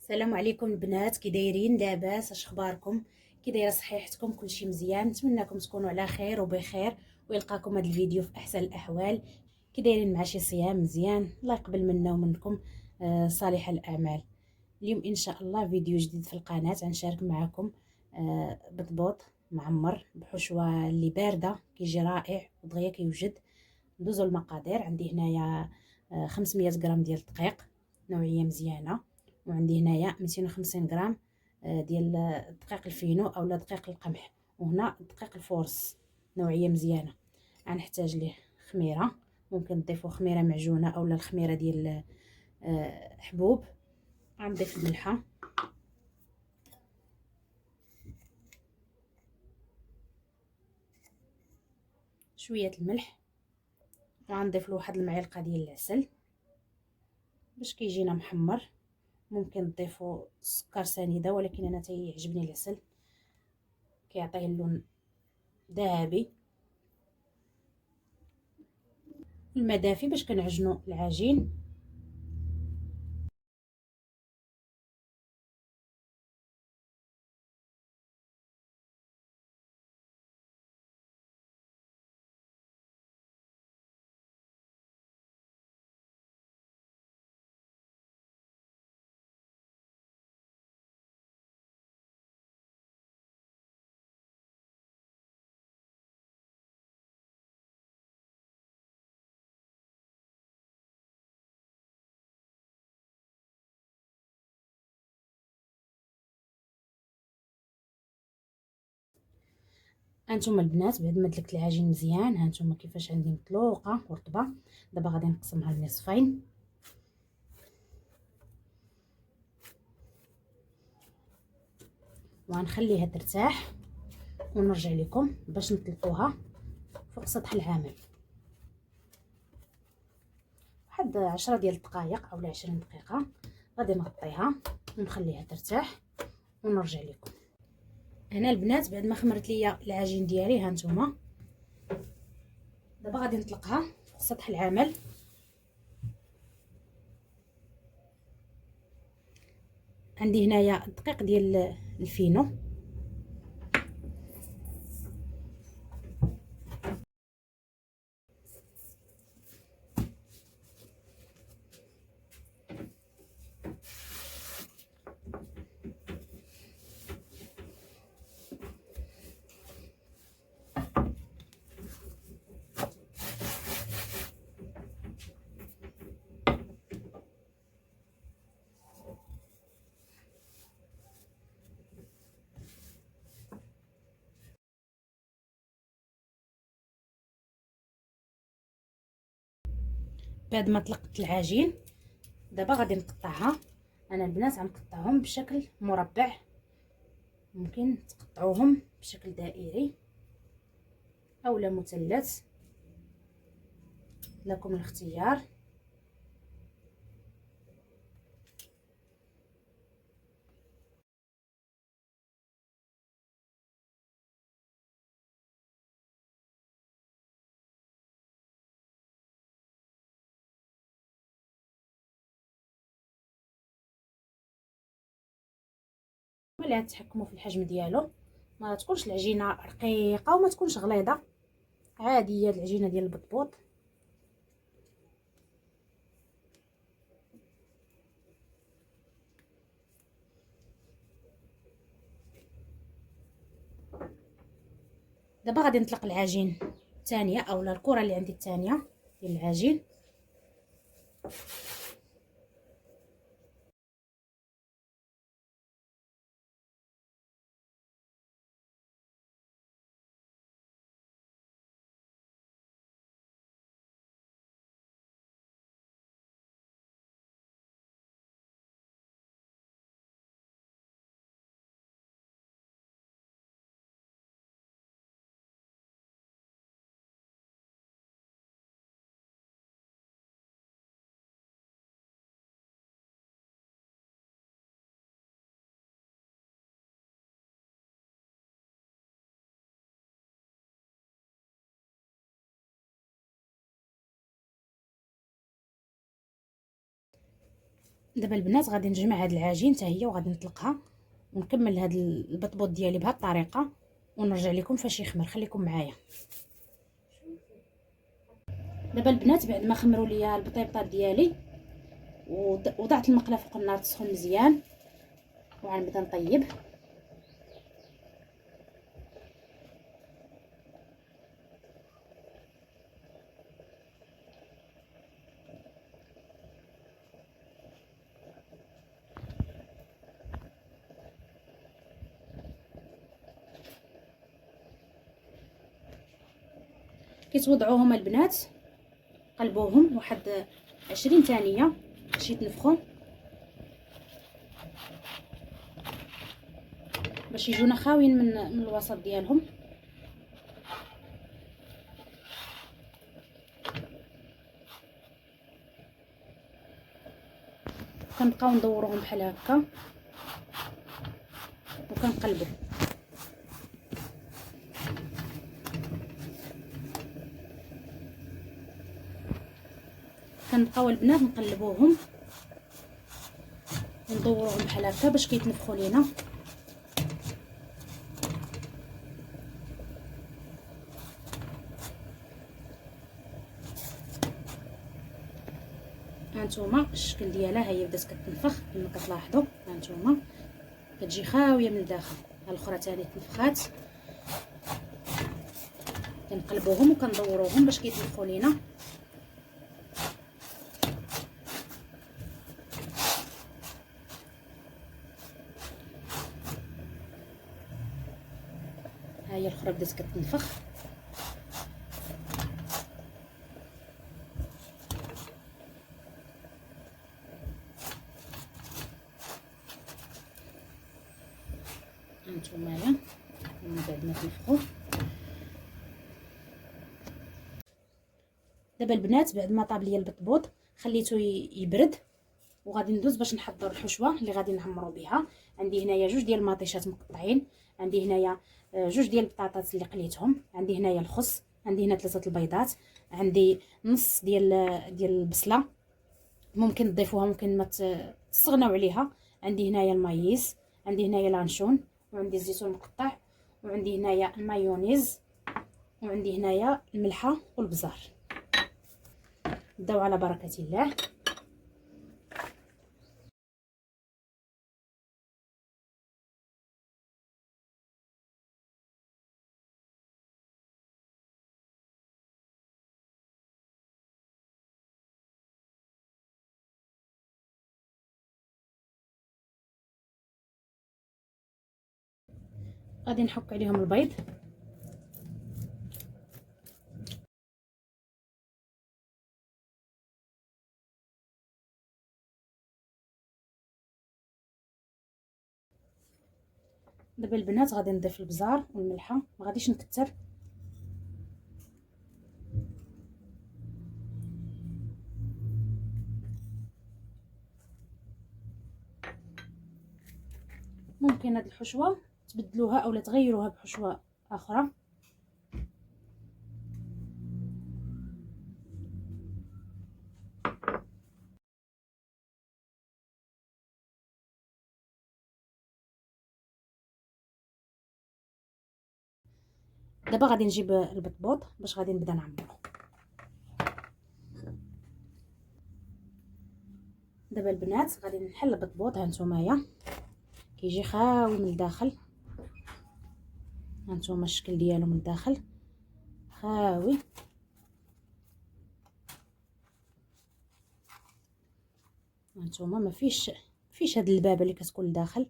السلام عليكم البنات، كي دايرين؟ لاباس؟ اش اخباركم؟ كي دايره صحيحتكم؟ كلشي مزيان؟ نتمنىكم تكونوا على خير وبخير ويلقاكم هذا الفيديو في احسن الاحوال. كي دايرين مع شي صيام مزيان؟ الله يقبل منا ومنكم صالح الاعمال. اليوم ان شاء الله فيديو جديد في القناه، غنشارك معكم بطبوط معمر بحشوه اللي بارده كيجي رائع ودغيا كيوجد. ندوزو المقادير. عندي هنايا 500 غرام ديال الدقيق نوعيه مزيانه، وعندي هنايا 250 غرام ديال الدقيق الفينو اولا دقيق القمح، وهنا دقيق الفورس نوعيه مزيانه. غنحتاج ليه خميره، ممكن تضيفوا خميره معجونه اولا الخميره ديال حبوب. غنضيف الملحه، شويه الملح، وغنضيف له واحد المعلقه ديال العسل باش كيجينا محمر. ممكن تضيفوا سكر سنيده، ولكن انا تيعجبني العسل كيعطيه اللون ذهبي. الماء دافي باش كنعجنوا العجين. هانتوما البنات بعد ما دلكت العجين مزيان، هانتوما كيفاش عندي مطلوقه ورطبه. دابا غادي نقسمها لنصفين، وغنخليها ترتاح ونرجع لكم باش نطلقوها فوق سطح العامل. واحد 10 ديال الدقائق اولا 20 دقيقه غادي نغطيها ونخليها ترتاح ونرجع لكم. هنا البنات بعد ما خمرت ليا العجين ديالي، هانتوما دابا غادي نطلقها فوق سطح العمل. عندي هنايا الدقيق ديال الفينو، بعد ما طلقت العجين دابا غادي نقطعها. انا البنات غنقطعهم بشكل مربع، ممكن تقطعوهم بشكل دائري اولا مثلث، لكم الاختيار. ملي تحكموا في الحجم ديالو، ما تكونش العجينه رقيقه وما تكونش غليظه، عاديه العجينه ديال البطبوط. دابا غادي نطلق العجين الثانيه اولا الكره اللي عندي الثانيه ديال العجين. دابا البنات غادي نجمع هاد العجين حتى هي وغادي نطلقها ونكمل هاد البطبوط ديالي بهاد الطريقه ونرجع لكم فاش يخمر. خليكم معايا. دابا البنات بعد ما خمروا ليا البطيبطات ديالي وضعت المقله فوق النار تسخن مزيان وغنبدا نطيب. كيتوضعوهم البنات قلبوهم واحد 20 ثانيه باش يتنفخوا، باش يجونا خاويين من الوسط ديالهم. كنبقاو ندوروهم بحال هكا وكنقلبوا. كنبقاو البنات نقلبوهم وندوروهم بحال هكا باش كيتنفخوا لينا. هانتوما الشكل ديالها هي بدات كتنفخ كما كتلاحظوا. هانتوما كتجي خاويه من الداخل. الاخرى ثاني تنفخات. كنقلبوهم وكندوروهم باش كيتنفخوا لينا. ها هي الاخرى بدات كتنفخ. هانتوما من بعد ما تنفخوا. دابا البنات بعد ما طاب ليا البطبوط خليته يبرد وغادي ندوز باش نحضر الحشوه اللي غادي نعمروا بها. عندي هنايا جوج ديال المطيشات مقطعين، عندي هنايا جوج ديال البطاطات اللي قليتهم، عندي هنايا الخس، عندي هنا 3 البيضات، عندي نص ديال البصله ممكن تضيفوها ممكن ما تستغناو عليها، عندي هنايا المايز، عندي هنايا لانشون، وعندي الزيتون مقطع، وعندي هنايا المايونيز، وعندي هنايا الملحه والبزار. نبداو على بركه الله. غادي نحك عليهم البيض. دابا البنات غادي نضيف البزار والملحه، ما غاديش نكثر. ممكن هاد الحشوه تبدلوها اولا تغيروها بحشوه اخرى. دابا غادي نجيب البطبوط باش غادي نبدا نعمرو. دابا البنات غادي نحل البطبوط. ها نتومايا كيجي خاوي من الداخل. ها نتوما الشكل ديالو من الداخل خاوي. ها نتوما ما فيش هاد البابه اللي كتكون لداخل.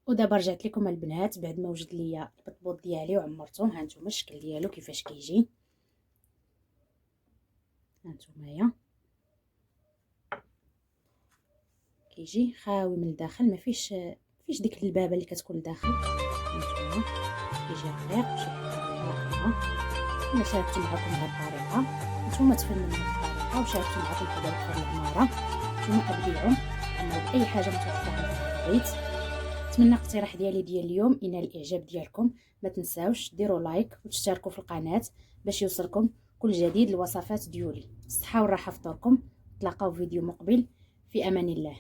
ودابا رجعت لكم البنات بعد ما وجد ليا البطبوط ديالي وعمرته. ها نتوما الشكل ديالو كيفاش كيجي. ها نتومايا كيجي خاوي من الداخل، ما فيش ديك البابه اللي كتكون داخل. هانتوما كيجي رقيق بشي حاجه رائعه. انا شاركت معكم بهذه الطريقه، نتوما تفننوا بهذه الطريقه وشاركت معكم كذلك في العماره. نتوما ابدعوا، عمروا باي حاجه متوفره في البيت. نتمنى الاقتراح ديالي ديال اليوم ينال الاعجاب ديالكم. ما تنساوش ديروا لايك وتشتركوا في القناه باش يوصلكم كل جديد الوصفات ديالي. الصحه والراحه فطوركم. نتلاقاو في فيديو مقبل، في امان الله.